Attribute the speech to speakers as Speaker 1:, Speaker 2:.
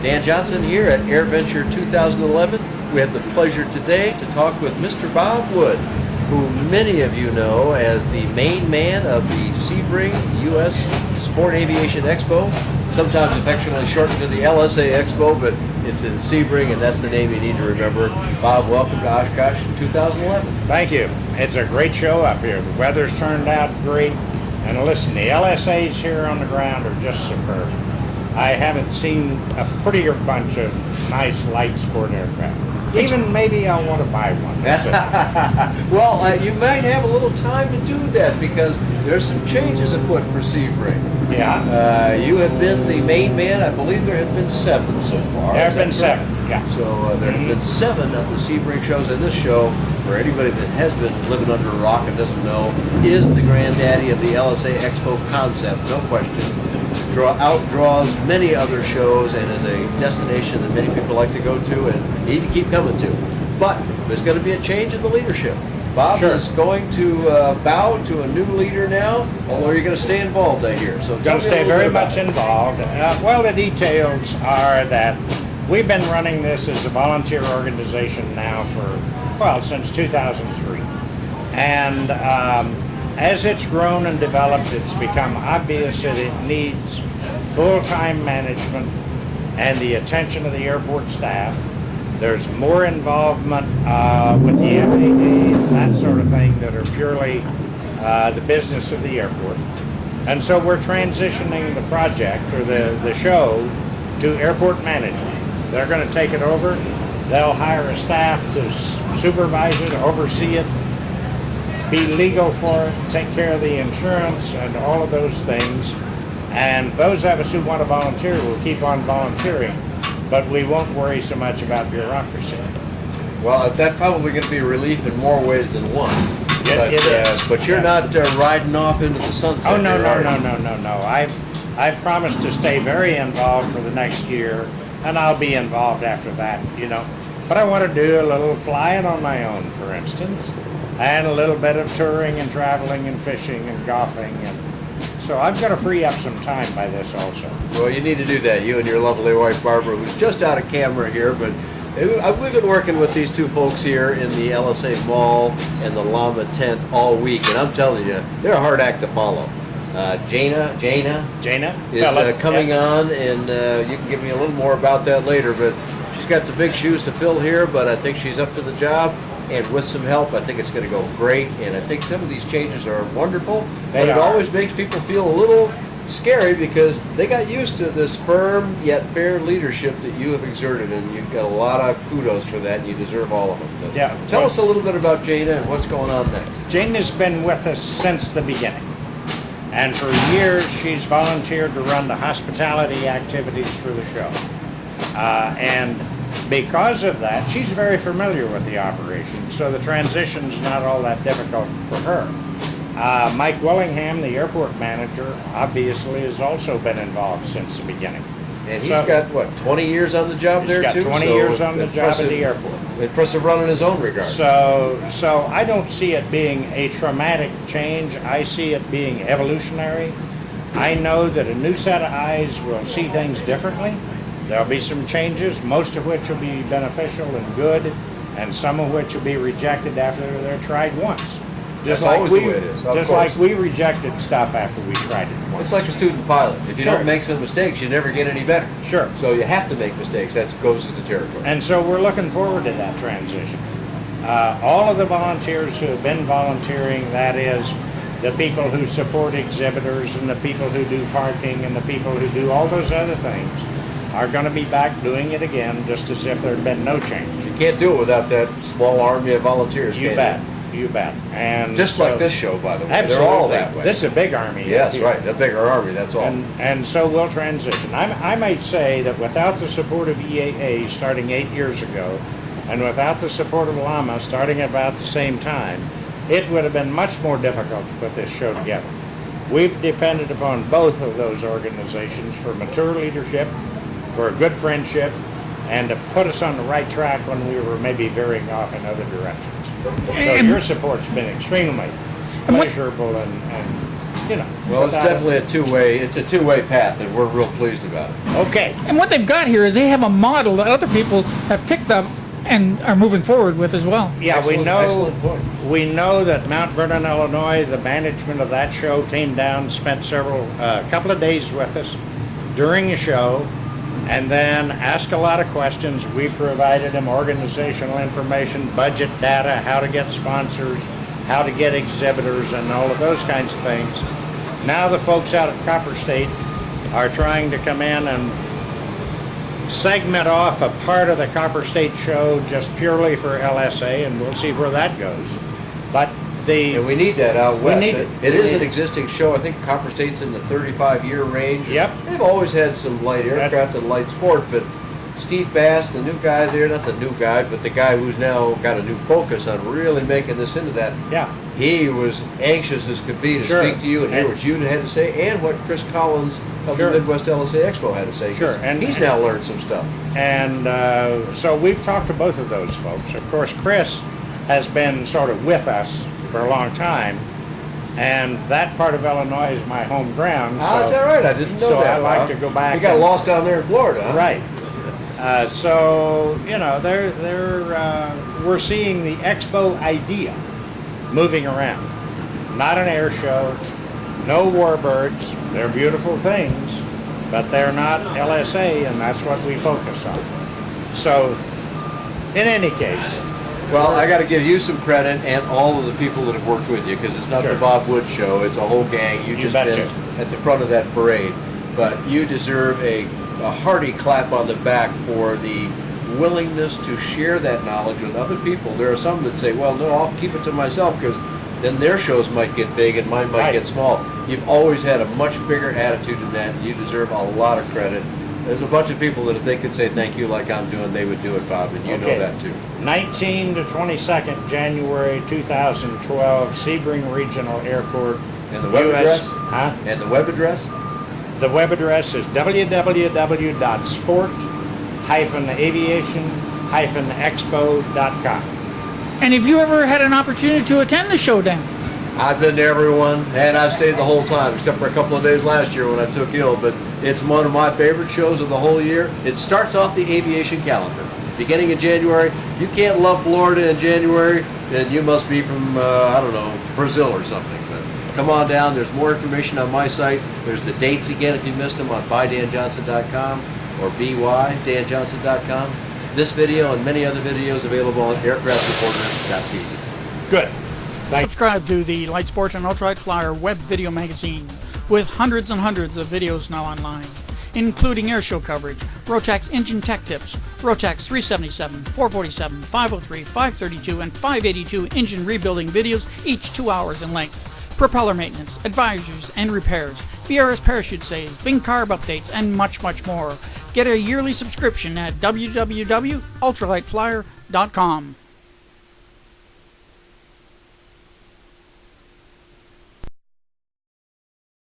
Speaker 1: Dan Johnson here at AirVenture 2011. We have the pleasure today to talk with Mr. Bob Wood, who many of you know as the main man of the Sebring U.S. Sport Aviation Expo, sometimes affectionately shortened to the LSA Expo, but it's in Sebring, and that's the name you need to remember. Bob, welcome to Oshkosh in 2011.
Speaker 2: Thank you. It's a great show up here. The weather's turned out great. And listen, the LSAs here on the ground are just superb. I haven't seen a prettier bunch of nice light sport aircraft. Even maybe I'll want to buy one.
Speaker 1: Well, you might have a little time to do that because there's some changes afoot for Sebring.
Speaker 2: Yeah.
Speaker 1: You have been the main man. I believe there have been 7 so far.
Speaker 2: There have been 7, yeah.
Speaker 1: So there have been 7 of the Sebring shows, and this show, for anybody that has been living under a rock and doesn't know, is the granddaddy of the LSA Expo concept, no question. Outdraws many other shows and is a destination that many people like to go to and need to keep coming to. But there's going to be a change in the leadership. Bob is going to bow to a new leader now, although you're going to stay involved, I hear. So
Speaker 2: going to stay very much involved. Well, the details are that we've been running this as a volunteer organization now for, well, since 2003. And as it's grown and developed, it's become obvious that it needs full-time management and the attention of the airport staff. There's more involvement with the FAA, that sort of thing, that are purely the business of the airport. And so we're transitioning the project, or the show, to airport management. They're going to take it over. They'll hire a staff to supervise it, oversee it, be legal for it, take care of the insurance and all of those things. And those of us who want to volunteer will keep on volunteering, but we won't worry so much about bureaucracy.
Speaker 1: Well, that's probably going to be a relief in more ways than one.
Speaker 2: It is.
Speaker 1: But you're not riding off into the sunset.
Speaker 2: Oh, no. I've promised to stay very involved for the next year, and I'll be involved after that, you know. But I want to do a little flying on my own, for instance, and a little bit of touring and traveling and fishing and golfing. And so I've got to free up some time by this also.
Speaker 1: Well, you need to do that, you and your lovely wife, Barbara, who's just out of camera here, but we've been working with these two folks here in the LSA Mall and the Llama tent all week, and I'm telling you, they're a hard act to follow. Jaina is coming on, and you can give me a little more about that later, but she's got some big shoes to fill here, but I think she's up to the job. And with some help, I think it's going to go great. And I think some of these changes are wonderful, but it always makes people feel a little scary because they got used to this firm yet fair leadership that you have exerted, and you've got a lot of kudos for that, and you deserve all of them. But tell us a little bit about Jaina and what's going on next.
Speaker 2: Jaina's been with us since the beginning. And for years, she's volunteered to run the hospitality activities for the show. And because of that, she's very familiar with the operation, so the transition's not all that difficult for her. Mike Willingham, the airport manager, obviously has also been involved since the beginning.
Speaker 1: And he's got, what, 20 years on the job there, too?
Speaker 2: He's got 20 years on the job at the airport.
Speaker 1: Impressive run in his own regard.
Speaker 2: So I don't see it being a traumatic change. I see it being evolutionary. I know that a new set of eyes will see things differently. There'll be some changes, most of which will be beneficial and good, and some of which will be rejected after they're tried once.
Speaker 1: That's always the way it is.
Speaker 2: Just like we rejected stuff after we tried it once.
Speaker 1: It's like a student pilot. If you don't make some mistakes, you never get any better.
Speaker 2: Sure.
Speaker 1: So you have to make mistakes. That goes with the territory.
Speaker 2: And so we're looking forward to that transition. All of the volunteers who have been volunteering, that is, the people who support exhibitors and the people who do parking and the people who do all those other things, are going to be back doing it again, just as if there had been no change.
Speaker 1: You can't do it without that small army of volunteers.
Speaker 2: You bet. You bet. And
Speaker 1: just like this show, by the way.
Speaker 2: Absolutely.
Speaker 1: They're all that way.
Speaker 2: This is a big army.
Speaker 1: Yes, right. A bigger army, that's all.
Speaker 2: And so we'll transition. I might say that without the support of EAA starting 8 years ago, and without the support of Llama starting about the same time, it would have been much more difficult to put this show together. We've depended upon both of those organizations for mature leadership, for a good friendship, and to put us on the right track when we were maybe veering off in other directions. So your support's been extremely pleasurable and you know.
Speaker 1: Well, it's definitely a two-way path, and we're real pleased about it.
Speaker 2: Okay.
Speaker 3: And what they've got here is they have a model that other people have picked up and are moving forward with as well.
Speaker 2: Yeah,
Speaker 1: Excellent point.
Speaker 2: we know that Mount Vernon, Illinois, the management of that show came down, spent couple of days with us during the show, and then asked a lot of questions. We provided them organizational information, budget data, how to get sponsors, how to get exhibitors, and all of those kinds of things. Now the folks out at Copper State are trying to come in and segment off a part of the Copper State show just purely for LSA, and we'll see where that goes. But
Speaker 1: And we need that out west.
Speaker 2: need
Speaker 1: It is an existing show. I think Copper State's in the 35-year range.
Speaker 2: Yep.
Speaker 1: They've always had some light aircraft and light sport, but Steve Bass, the new guy there, not the new guy, but the guy who's now got a new focus on really making this into that.
Speaker 2: yeah,
Speaker 1: He was anxious as could be to
Speaker 2: Sure.
Speaker 1: speak to you and hear what you had to say and what Chris Collins of
Speaker 2: Sure.
Speaker 1: the Midwest LSA Expo had to say. 'cause
Speaker 2: Sure. And
Speaker 1: he's now learned some stuff.
Speaker 2: and so we've talked to both of those folks. Of course, Chris has been sort of with us for a long time, and that part of Illinois is my home ground.
Speaker 1: Is that right? I didn't know
Speaker 2: so
Speaker 1: that.
Speaker 2: I like
Speaker 1: Bob.
Speaker 2: to go back
Speaker 1: We got
Speaker 2: and-
Speaker 1: lost down there in Florida, huh?
Speaker 2: Right. So you know, we're seeing the expo idea moving around. Not an air show, no warbirds. They're beautiful things, but they're not LSA, and that's what we focus on. So, in any case,
Speaker 1: Well, I got to give you some credit and all of the people that have worked with you, because it's not
Speaker 2: Sure.
Speaker 1: the Bob Wood show. It's a whole gang. You just
Speaker 2: betcha.
Speaker 1: been at the front of that parade. But you deserve a hearty clap on the back for the willingness to share that knowledge with other people. There are some that say, well, no, I'll keep it to myself because then their shows might get big and mine might
Speaker 2: Right.
Speaker 1: get small. You've always had a much bigger attitude than that, and you deserve a lot of credit. There's a bunch of people that if they could say thank you like I'm doing, they would do it, Bob, and you know
Speaker 2: Okay.
Speaker 1: that too.
Speaker 2: 19 to 22nd January 2012, Sebring Regional Airport.
Speaker 1: And the web
Speaker 2: US
Speaker 1: address?
Speaker 2: Huh?
Speaker 1: And the web address?
Speaker 2: The web address is www.sport-aviation-expo.com.
Speaker 3: And have you ever had an opportunity to attend the showdown?
Speaker 1: I've been to everyone, and I've stayed the whole time, except for a couple of days last year when I took ill, but it's one of my favorite shows of the whole year. It starts off the aviation calendar. Beginning in January, if you can't love Florida in January, then you must be from, I don't know, Brazil or something. But come on down, there's more information on my site. There's the dates again if you missed them on bydanjohnson.com or bydanjohnson.com. This video and many other videos available on aircraftreporter.tv.
Speaker 2: Good. Thank
Speaker 3: Subscribe to the Light Sports and Ultralight Flyer web video magazine with hundreds and hundreds of videos now online, including airshow coverage, Rotax engine tech tips, Rotax 377, 447, 503, 532, and 582 engine rebuilding videos, each 2 hours in length, propeller maintenance, advisories and repairs, VRS parachute saves, Bing carb updates, and much, much more. Get a yearly subscription at www.ultralightflyer.com.